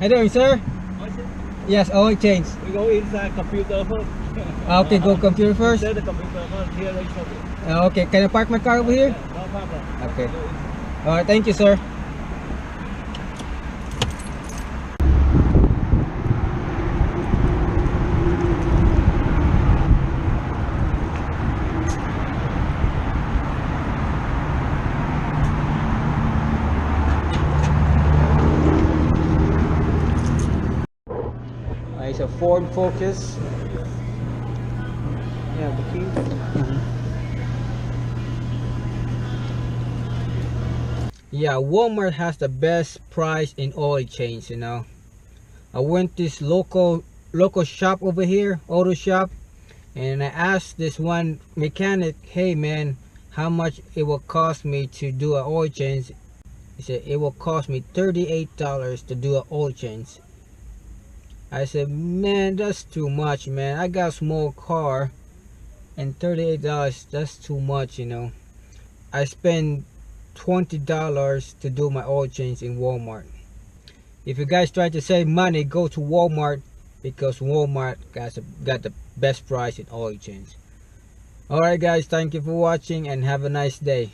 How you doing, sir? Yes, oil change. We go inside computer first. Okay, go computer first. Inside the computer first. Here they show you. Okay, can I park my car over here? No problem. Okay. Alright, thank you, sir. It's a Ford Focus. Yeah, the key. Yeah, Walmart has the best price in oil change, you know. I went this local shop over here, auto shop, and I asked this one mechanic, hey man, how much it will cost me to do an oil change. He said it will cost me $38 to do an oil change. I said, man, that's too much, man. I got a small car, and $38, that's too much, you know. I spend $20 to do my oil change in Walmart. If you guys try to save money, go to Walmart, because Walmart got the best price in oil change. Alright guys, thank you for watching and have a nice day.